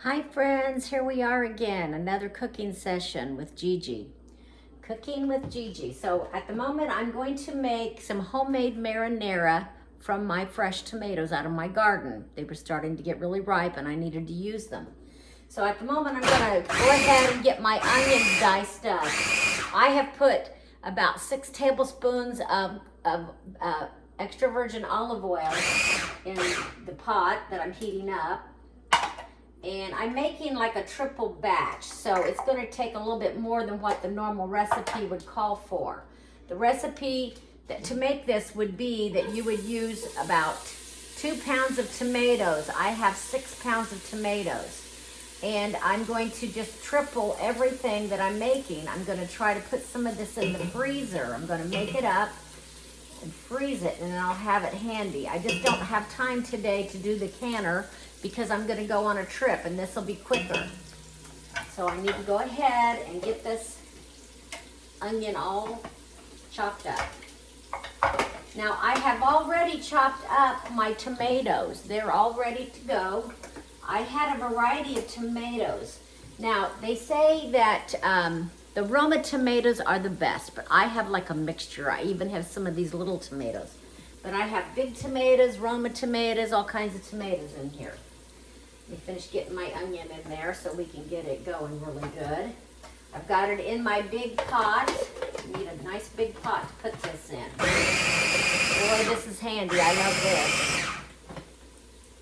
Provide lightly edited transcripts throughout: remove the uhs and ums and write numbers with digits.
Hi friends, here we are again, another cooking session with Gigi. Cooking with Gigi. So at the moment I'm going to make some homemade marinara from my fresh tomatoes out of my garden. They were starting to get really ripe and I needed to use them. So at the moment I'm going to go ahead and get my onions diced up. I have put about 6 tablespoons of extra virgin olive oil in the pot that I'm heating up. And I'm making like a triple batch, so it's going to take a little bit more than what the normal recipe would call for. The recipe to make this would be that you would use about 2 pounds of tomatoes. I have 6 pounds of tomatoes. And I'm going to just triple everything that I'm making. I'm going to try to put some of this in the freezer. I'm going to make it up and freeze it, and then I'll have it handy. I just don't have time today to do the canner because I'm going to go on a trip and this will be quicker. So I need to go ahead and get this onion all chopped up. Now I have already chopped up my tomatoes. They're all ready to go. I had a variety of tomatoes. Now they say that the Roma tomatoes are the best, but I have like a mixture. I even have some of these little tomatoes. But I have big tomatoes, Roma tomatoes, all kinds of tomatoes in here. Let me finish getting my onion in there so we can get it going really good. I've got it in my big pot. I need a nice big pot to put this in. Boy, this is handy. I love this.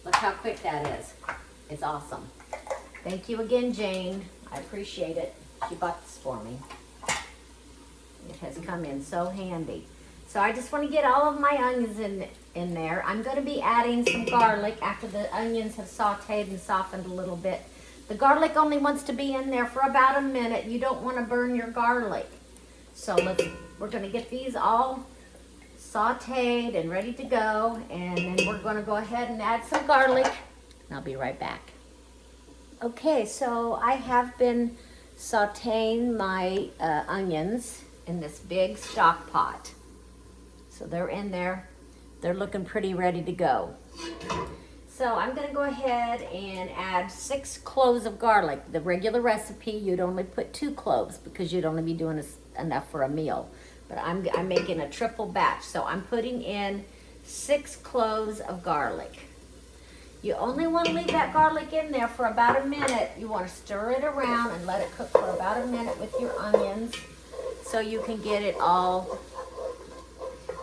Look how quick that is. It's awesome. Thank you again, Jane. I appreciate it. She bought this for me. It has come in so handy. So I just want to get all of my onions in there. I'm going to be adding some garlic after the onions have sauteed and softened a little bit. The garlic only wants to be in there for about a minute. You don't want to burn your garlic. So we're going to get these all sauteed and ready to go. And then we're going to go ahead and add some garlic. And I'll be right back. Okay, so I have been sauteing my onions in this big stock pot. So they're in there. They're looking pretty ready to go. So I'm going to go ahead and add 6 cloves of garlic. The regular recipe, you'd only put 2 cloves because you'd only be doing enough for a meal. But I'm making a triple batch. So I'm putting in 6 cloves of garlic. You only want to leave that garlic in there for about a minute. You want to stir it around and let it cook for about a minute with your onions so you can get it all,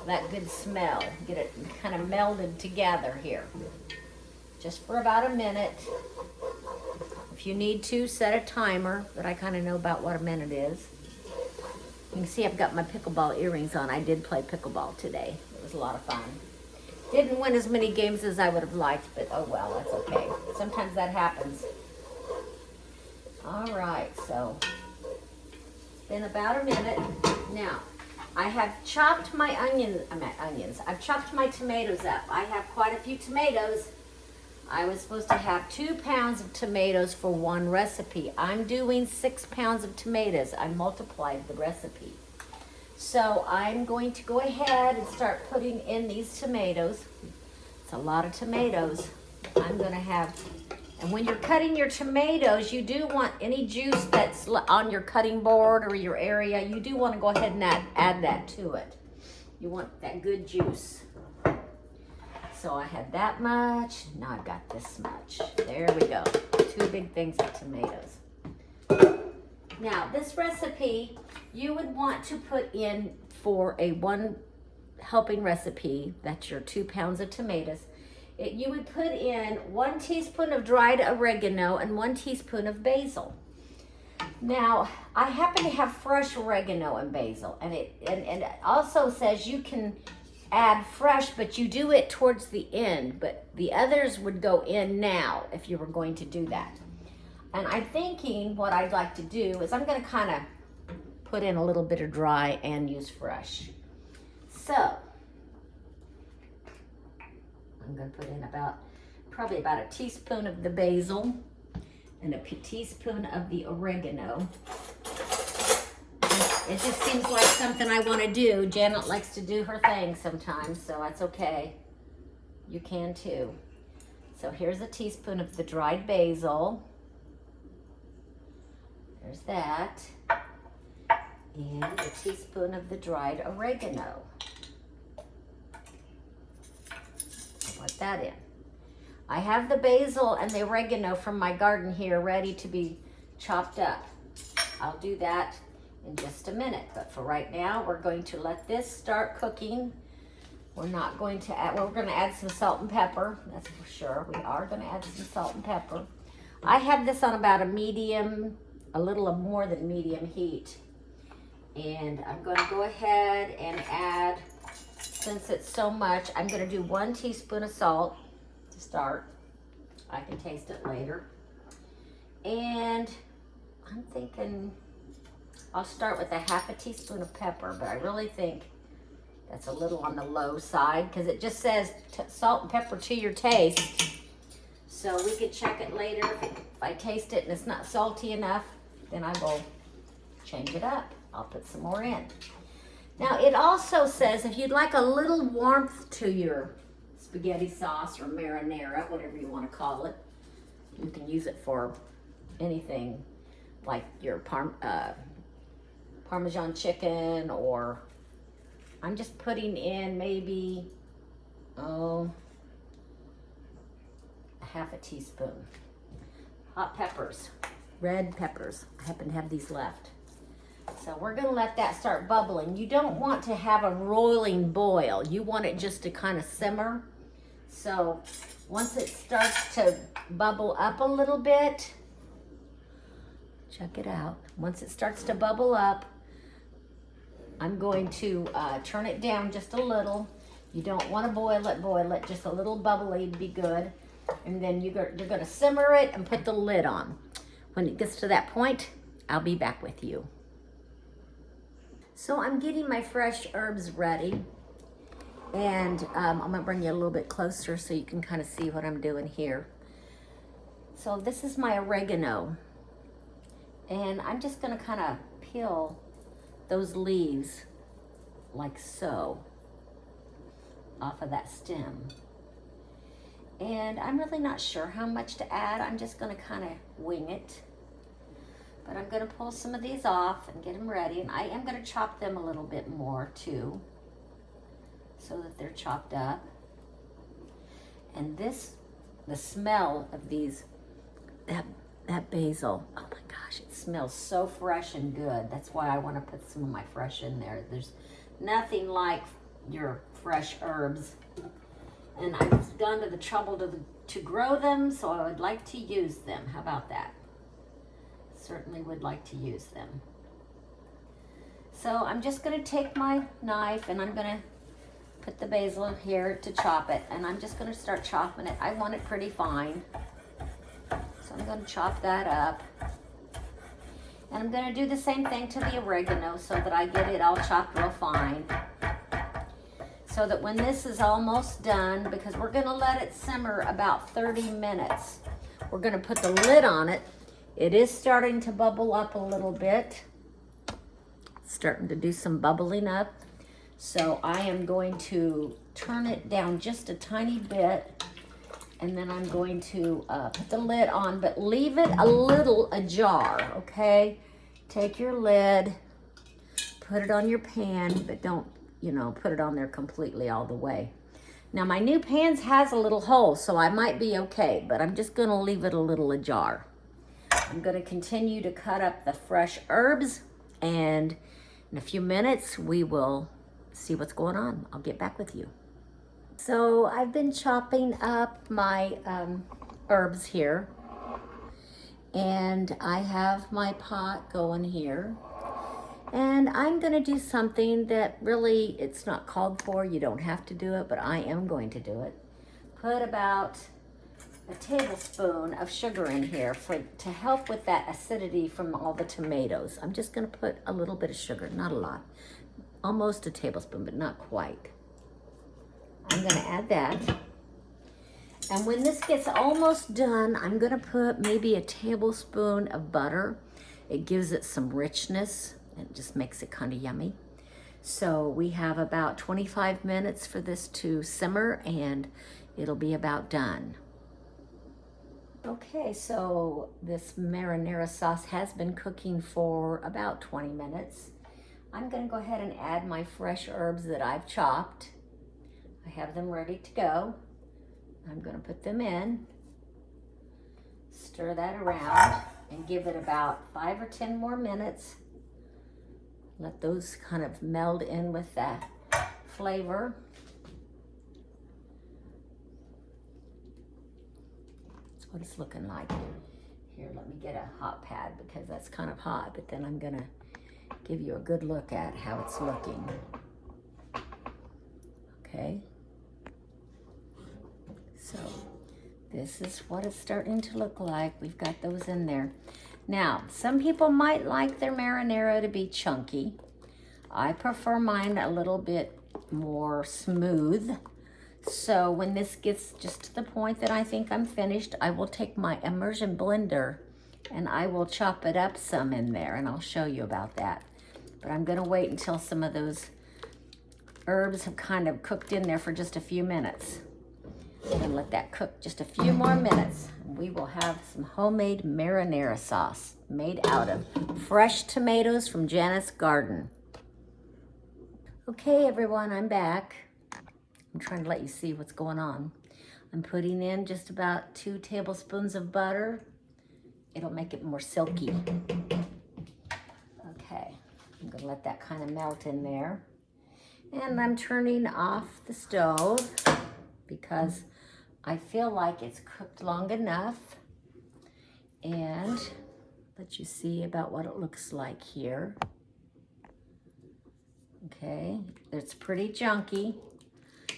that good smell. Get it kind of melded together here. Just for about a minute. If you need to, set a timer, but I kind of know about what a minute is. You can see I've got my pickleball earrings on. I did play pickleball today. It was a lot of fun. Didn't win as many games as I would have liked, but oh well, that's okay. Sometimes that happens. All right, so it's been about a minute. Now, I have chopped my onions. I've chopped my tomatoes up. I have quite a few tomatoes. I was supposed to have 2 pounds of tomatoes for one recipe. I'm doing 6 pounds of tomatoes. I multiplied the recipe. So I'm going to go ahead and start putting in these tomatoes. It's a lot of tomatoes. I'm going to have, and when you're cutting your tomatoes, you do want any juice that's on your cutting board or your area, you do want to go ahead and add that to it. You want that good juice. So I had that much. Now I've got this much. There we go. 2 big things of tomatoes. Now, this recipe, you would want to put in for a 1 helping recipe, that's your 2 pounds of tomatoes, you would put in 1 teaspoon of dried oregano and 1 teaspoon of basil. Now, I happen to have fresh oregano and basil, and it also says you can add fresh, but you do it towards the end, but the others would go in now if you were going to do that. And I'm thinking what I'd like to do is I'm going to kind of put in a little bit of dry and use fresh. So I'm going to put in probably about a teaspoon of the basil and a teaspoon of the oregano. It just seems like something I want to do. Janet likes to do her thing sometimes, so that's okay. You can too. So here's a teaspoon of the dried basil. There's that. And a teaspoon of the dried oregano. I'll put that in. I have the basil and the oregano from my garden here ready to be chopped up. I'll do that in just a minute, but for right now, we're going to let this start cooking. We're not going to add, well, we're going to add some salt and pepper, that's for sure. We are going to add some salt and pepper. I have this on about a medium, a little more than medium heat. And I'm going to go ahead and add, since it's so much, I'm going to do 1 teaspoon of salt to start. I can taste it later. And I'm thinking I'll start with a 1/2 teaspoon of pepper, but I really think that's a little on the low side because it just says salt and pepper to your taste. So we could check it later. If I taste it and it's not salty enough, then I will change it up. I'll put some more in. Now it also says if you'd like a little warmth to your spaghetti sauce or marinara, whatever you want to call it, you can use it for anything like your Parmesan chicken, or I'm just putting in maybe, a 1/2 teaspoon. Hot peppers, red peppers. I happen to have these left. So we're gonna let that start bubbling. You don't want to have a roiling boil. You want it just to kind of simmer. So once it starts to bubble up a little bit, check it out. Once it starts to bubble up, I'm going to turn it down just a little. You don't want to boil it, just a little bubbly to be good. And then you're going to simmer it and put the lid on. When it gets to that point, I'll be back with you. So I'm getting my fresh herbs ready. And I'm going to bring you a little bit closer so you can kind of see what I'm doing here. So this is my oregano. And I'm just going to kind of peel those leaves like so off of that stem. And I'm really not sure how much to add. I'm just going to kind of wing it. But I'm going to pull some of these off and get them ready. And I am going to chop them a little bit more too, so that they're chopped up. And the smell of these, that basil, oh my gosh, it smells so fresh and good. That's why I want to put some of my fresh in there. There's nothing like your fresh herbs. And I've gone to the trouble to grow them, so I would like to use them. How about that? Certainly would like to use them. So I'm just going to take my knife and I'm going to put the basil here to chop it. And I'm just going to start chopping it. I want it pretty fine. So I'm going to chop that up. And I'm going to do the same thing to the oregano so that I get it all chopped real fine. So that when this is almost done, because we're going to let it simmer about 30 minutes, we're going to put the lid on it. It is starting to bubble up a little bit. It's starting to do some bubbling up. So I am going to turn it down just a tiny bit, and then I'm going to put the lid on, but leave it a little ajar, okay? Take your lid, put it on your pan, but don't, put it on there completely all the way. Now my new pan has a little hole, so I might be okay, but I'm just gonna leave it a little ajar. I'm gonna continue to cut up the fresh herbs, and in a few minutes we will see what's going on. I'll get back with you. So I've been chopping up my herbs here, and I have my pot going here. And I'm gonna do something that really, it's not called for, you don't have to do it, but I am going to do it. Put about a tablespoon of sugar in here to help with that acidity from all the tomatoes. I'm just gonna put a little bit of sugar, not a lot. Almost a tablespoon, but not quite. I'm gonna add that. And when this gets almost done, I'm gonna put maybe a tablespoon of butter. It gives it some richness. It just makes it kind of yummy. So we have about 25 minutes for this to simmer, and it'll be about done. Okay, so this marinara sauce has been cooking for about 20 minutes. I'm gonna go ahead and add my fresh herbs that I've chopped. I have them ready to go. I'm gonna put them in, stir that around, and give it about 5 or 10 more minutes. Let those kind of meld in with that flavor. That's what it's looking like. Here, let me get a hot pad because that's kind of hot, but then I'm gonna give you a good look at how it's looking. Okay. So this is what it's starting to look like. We've got those in there. Now, some people might like their marinara to be chunky. I prefer mine a little bit more smooth. So when this gets just to the point that I think I'm finished, I will take my immersion blender and I will chop it up some in there, and I'll show you about that. But I'm gonna wait until some of those herbs have kind of cooked in there for just a few minutes. And let that cook just a few more minutes. We will have some homemade marinara sauce made out of fresh tomatoes from Janet's garden. Okay, everyone, I'm back. I'm trying to let you see what's going on. I'm putting in just about 2 tablespoons of butter. It'll make it more silky. Okay, I'm gonna let that kind of melt in there. And I'm turning off the stove because I feel like it's cooked long enough. And let you see about what it looks like here. Okay, it's pretty junky.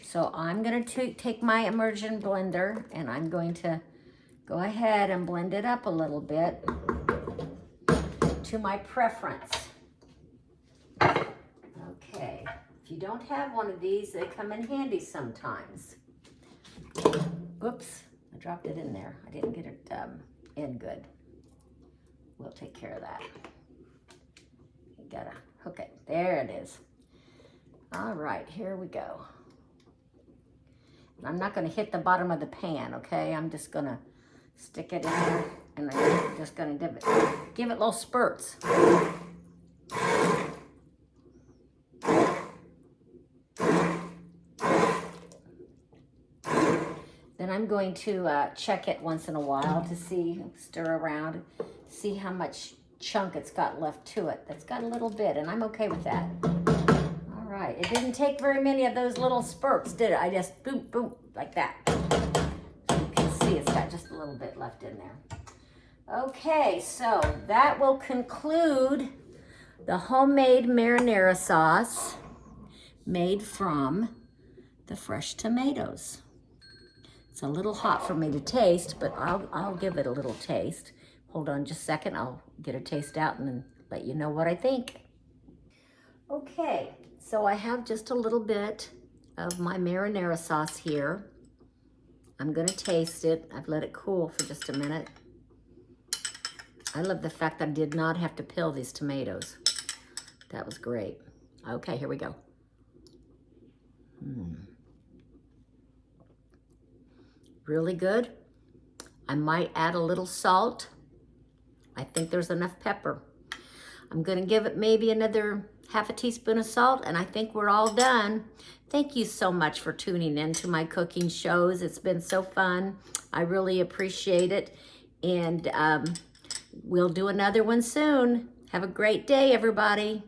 So I'm gonna take my immersion blender and I'm going to go ahead and blend it up a little bit to my preference. Okay, if you don't have one of these, they come in handy sometimes. Oops, I dropped it in there. I didn't get it in good. We'll take care of that. You gotta hook it. There it is. All right, here we go. I'm not gonna hit the bottom of the pan, okay? I'm just gonna stick it in there and I'm just gonna give it little spurts. Then I'm going to check it once in a while to see, stir around, see how much chunk it's got left to it. That's got a little bit, and I'm okay with that. All right, it didn't take very many of those little spurts, did it? I just boom, boom, like that. So you can see it's got just a little bit left in there. Okay, so that will conclude the homemade marinara sauce made from the fresh tomatoes. It's a little hot for me to taste, but I'll give it a little taste. Hold on just a second. I'll get a taste out and then let you know what I think. Okay, so I have just a little bit of my marinara sauce here. I'm gonna taste it. I've let it cool for just a minute. I love the fact that I did not have to peel these tomatoes. That was great. Okay, here we go. Really good. I might add a little salt. I think there's enough pepper. I'm gonna give it maybe another half a teaspoon of salt, and I think we're all done. Thank you so much for tuning in to my cooking shows. It's been so fun. I really appreciate it. And we'll do another one soon. Have a great day, everybody.